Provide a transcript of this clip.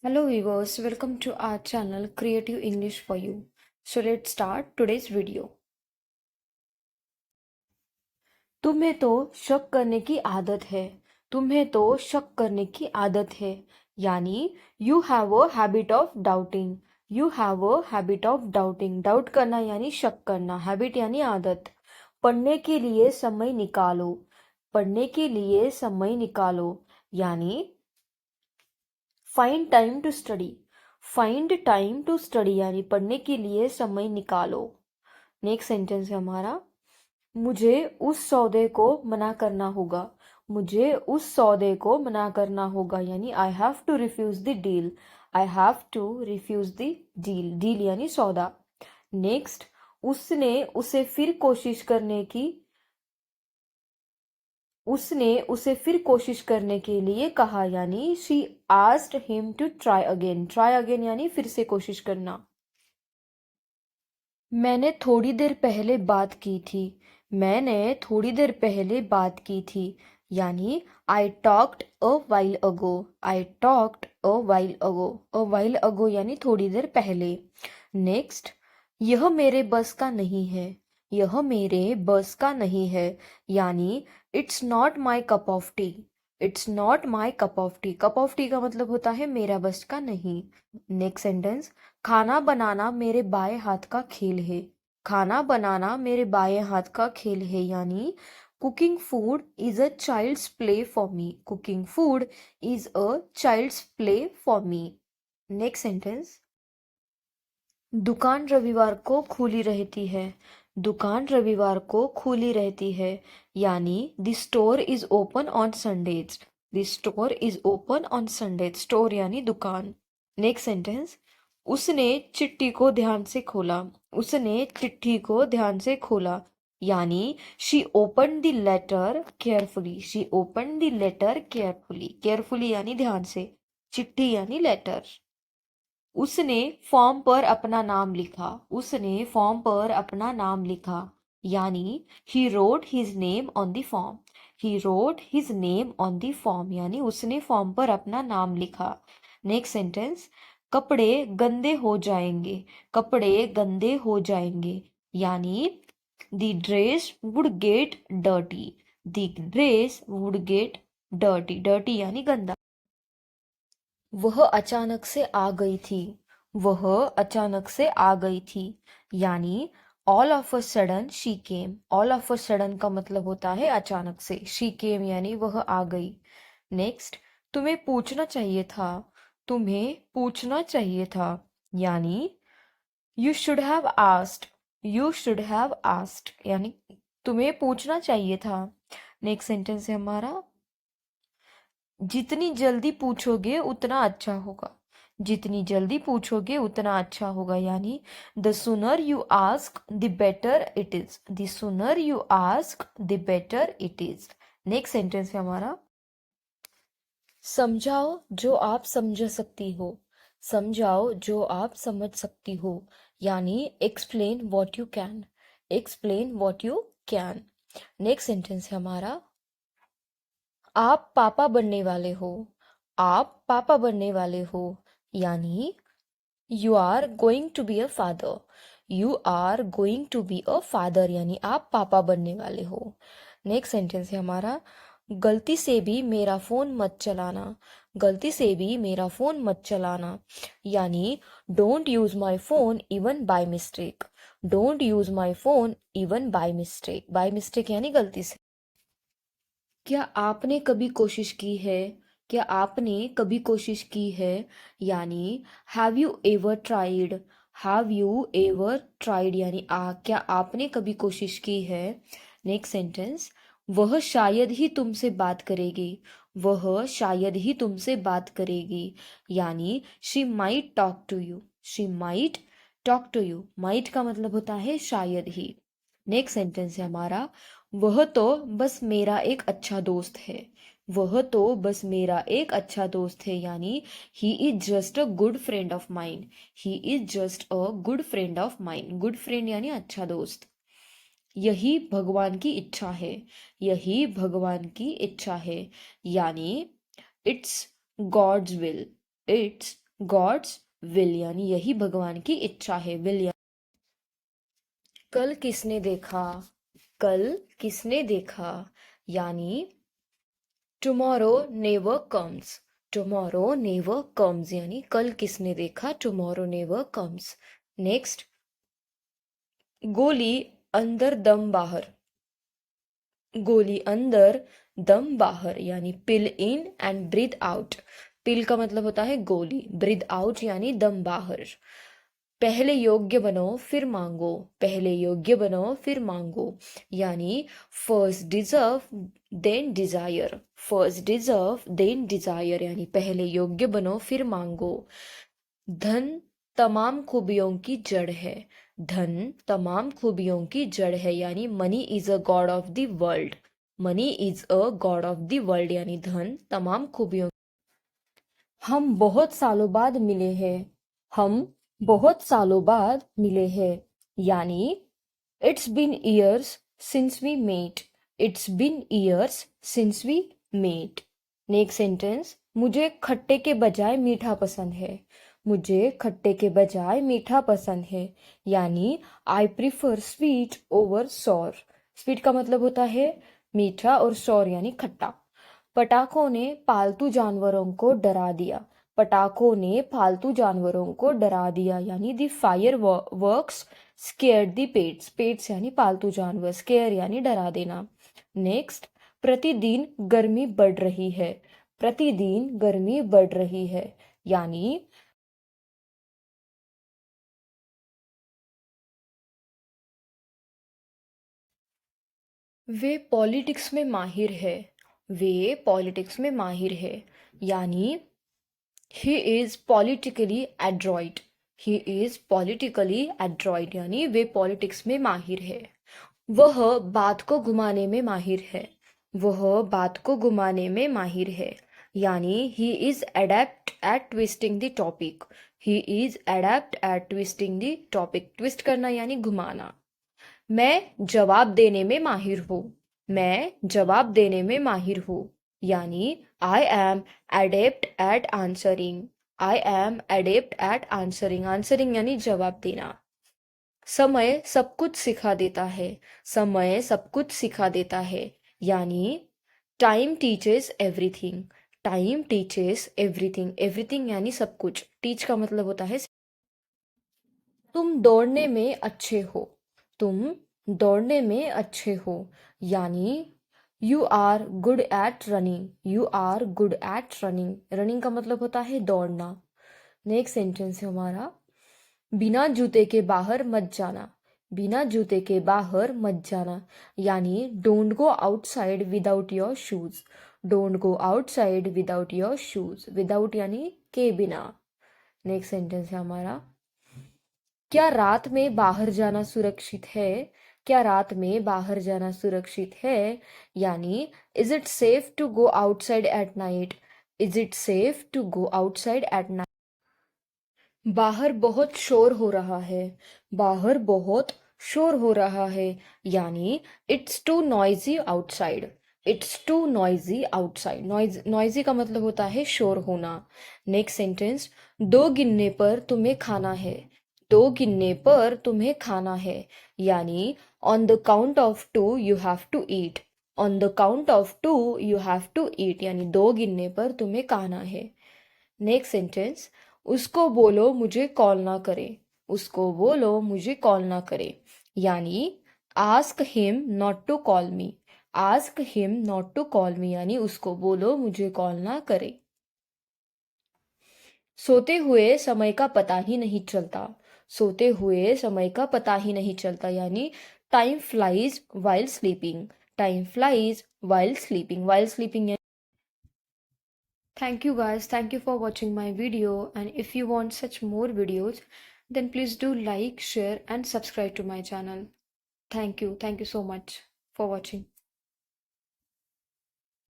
Hello viewers, welcome to our channel Creative English for You. So let's start today's video. तुम्हें तो शक करने की आदत है। तुम्हें तो शक करने की आदत है। यानी you have a habit of doubting. You have a habit of doubting. Doubt करना यानी शक करना। हैबिट यानी आदत। पढ़ने के लिए समय निकालो। पढ़ने के लिए समय निकालो यानी find time to study. Find time to study यानी पढ़ने के लिए समय निकालो। नेक्स्ट सेंटेंस है हमारा, मुझे उस सौदे को मना करना होगा। मुझे उस सौदे को मना करना होगा यानी I have to refuse the deal. I have to refuse the deal. Deal यानी सौदा। नेक्स्ट, उसने उसे फिर कोशिश करने की उसने उसे फिर कोशिश करने के लिए कहा यानी she asked him to try again. Try again यानी फिर से कोशिश करना। मैंने थोड़ी देर पहले बात की थी। मैंने थोड़ी देर पहले बात की थी यानी I talked a while ago. I talked a while ago. A while ago यानी थोड़ी देर पहले। नेक्स्ट, यह मेरे बस का नहीं है। यह मेरे बस का नहीं है यानी it's not my cup of T. It's not my cup of T. Cup of T का मतलब होता है मेरा बस का नहीं। नेक्स्ट सेंटेंस, खाना बनाना मेरे बाएं हाथ का खेल है। खाना बनाना मेरे बाएं हाथ का खेल है यानी cooking food is a child's play for me. Cooking food is a child's play for me. Next sentence, दुकान रविवार को खुली रहती है। दुकान रविवार को खुली रहती है यानी the store is open on Sundays. The store is open on Sundays. Store यानी दुकान। नेक्स्ट सेंटेंस, उसने चिट्ठी को ध्यान से खोला। उसने चिट्ठी को ध्यान से खोला यानी she open the letter carefully. She open the letter carefully. Carefully यानी ध्यान से। चिट्ठी यानी लेटर। उसने फॉर्म पर अपना नाम लिखा। उसने फॉर्म पर अपना नाम लिखा यानी he wrote his name on the form. He wrote his name on the form यानी उसने फॉर्म पर अपना नाम लिखा। नेक्स्ट सेंटेंस, कपड़े गंदे हो जाएंगे। कपड़े गंदे हो जाएंगे यानी the dress would get dirty. The dress would get dirty. Dirty यानी गंदा। वह अचानक से आ गई थी। वह अचानक से आ गई थी यानी all of a sudden she came. All of a sudden का मतलब होता है अचानक से। शी केम यानी वह आ गई। नेक्स्ट, तुम्हें पूछना चाहिए था। तुम्हें पूछना चाहिए था यानी you should have asked. You should have asked यानी तुम्हें पूछना चाहिए था। नेक्स्ट सेंटेंस है हमारा, जितनी जल्दी पूछोगे उतना अच्छा होगा। जितनी जल्दी पूछोगे उतना अच्छा होगा यानी द सुनर you ask the better it is. The सुनर you ask the better it is. Next sentence है हमारा, समझाओ जो आप समझ सकती हो। समझाओ जो आप समझ सकती हो यानी explain what you can. Explain what you can. Next sentence है हमारा, आप पापा बनने वाले हो। आप पापा बनने वाले हो यानी you are going to be a father. You are going to be a father यानी आप पापा बनने वाले हो। नेक्स्ट सेंटेंस है हमारा, गलती से भी मेरा फोन मत चलाना। गलती से भी मेरा फोन मत चलाना यानी don't use my phone even by mistake. Don't use my phone even by mistake. By mistake यानी गलती से। क्या आपने कभी कोशिश की है। क्या आपने कभी कोशिश की है यानी have you ever tried. Have you ever tried यानी क्या आपने कभी कोशिश की है। नेक्स्ट सेंटेंस, वह शायद ही तुमसे बात करेगी। वह शायद ही तुमसे बात करेगी यानी she might talk to you. She might talk to you. Might का मतलब होता है शायद ही। नेक्स्ट सेंटेंस है हमारा, वह तो बस मेरा एक अच्छा दोस्त है। वह तो बस मेरा एक अच्छा दोस्त है यानी he is just a good friend of mine. He is just a good friend of mine. Good friend यानी अच्छा दोस्त। यही भगवान की इच्छा है। यही भगवान की इच्छा है यानी it's God's will. It's God's will यानी यही भगवान की इच्छा है। विल कल किसने देखा, कल किसने देखा यानी tomorrow never comes, tomorrow never comes यानी कल किसने देखा, टुमारो नेवर कम्स। नेक्स्ट, गोली अंदर दम बाहर, गोली अंदर दम बाहर यानी पिल इन एंड ब्रीथ आउट। पिल का मतलब होता है गोली, ब्रीथ आउट यानी दम बाहर। पहले योग्य बनो फिर मांगो, पहले योग्य बनो फिर मांगो यानी first deserve then desire, first deserve then desire यानी पहले योग्य बनो फिर मांगो। धन तमाम खूबियों की जड़ है, धन तमाम खूबियों की जड़ है यानी money is a God of the world, money is a God of the world यानी धन तमाम खूबियों। हम बहुत सालों बाद मिले हैं, हम बहुत सालों बाद मिले हैं यानी it's been years since we met, it's been years since we met. Next sentence, मुझे खट्टे के बजाय मीठा पसंद है, मुझे खट्टे के बजाय मीठा पसंद है यानी I prefer sweet over sour. Sweet का मतलब होता है मीठा और सॉर यानी खट्टा। पटाखों ने पालतू जानवरों को डरा दिया, पटाखों ने पालतू जानवरों को डरा दिया यानी the fire works scared the pets, pets यानी पालतू जानवर, स्केयर यानी डरा देना। नेक्स्ट, प्रतिदिन गर्मी बढ़ रही है, प्रतिदिन गर्मी बढ़ रही है यानी वे पॉलिटिक्स में माहिर है, वे पॉलिटिक्स में माहिर है यानी he is politically Android, he is politically Android यानी वे पॉलिटिक्स में माहिर है। वह बात को घुमाने में माहिर है, वह बात को घुमाने में माहिर है यानी he is adept at twisting the topic, he is adept at twisting the topic, twist करना यानी घुमाना। मैं जवाब देने में माहिर हूँ, मैं जवाब देने में माहिर हूँ यानी I am adept at answering, I am adept at answering, answering यानी जवाब देना। समय सब कुछ सिखा देता है, समय सब कुछ सिखा देता है यानी time teaches everything, time teaches everything, everything यानी सब कुछ, टीच का मतलब होता है। तुम दौड़ने में अच्छे हो, तुम दौड़ने में अच्छे हो यानी you are good at running, you are good at running, running का मतलब होता है दौड़ना। नेक्स्ट सेंटेंस है हमारा, बिना जूते के बाहर मत जाना, बिना जूते के बाहर मत जाना यानी don't go outside without your shoes, don't go outside without your shoes, without यानी के बिना। नेक्स्ट सेंटेंस है हमारा, क्या रात में बाहर जाना सुरक्षित है, क्या रात में बाहर जाना सुरक्षित है यानी is it safe to go outside at night, is it safe to go outside at night. बाहर बहुत शोर हो रहा है, बाहर बहुत शोर हो रहा है यानी it's too noisy outside, it's too noisy outside, noisy का मतलब होता है शोर होना। नेक्स्ट सेंटेंस, दो गिनने पर तुम्हें खाना है, दो गिनने पर तुम्हें खाना है यानी on the count of two you have to eat, on the count of two you have to eat यानी दो गिनने पर तुम्हें खाना है। नेक्स्ट सेंटेंस, उसको बोलो मुझे कॉल ना करे, उसको बोलो मुझे कॉल ना करे यानी ask him not to call me, ask him not to call me यानी उसको बोलो मुझे कॉल ना करे। सोते हुए समय का पता ही नहीं चलता, सोते हुए समय का पता ही नहीं चलता यानी time flies while sleeping, time flies while sleeping, while sleeping. Thank you guys, thank you for watching my video, and if you want such more videos then please do like, share and subscribe to my channel. Thank you so much for watching.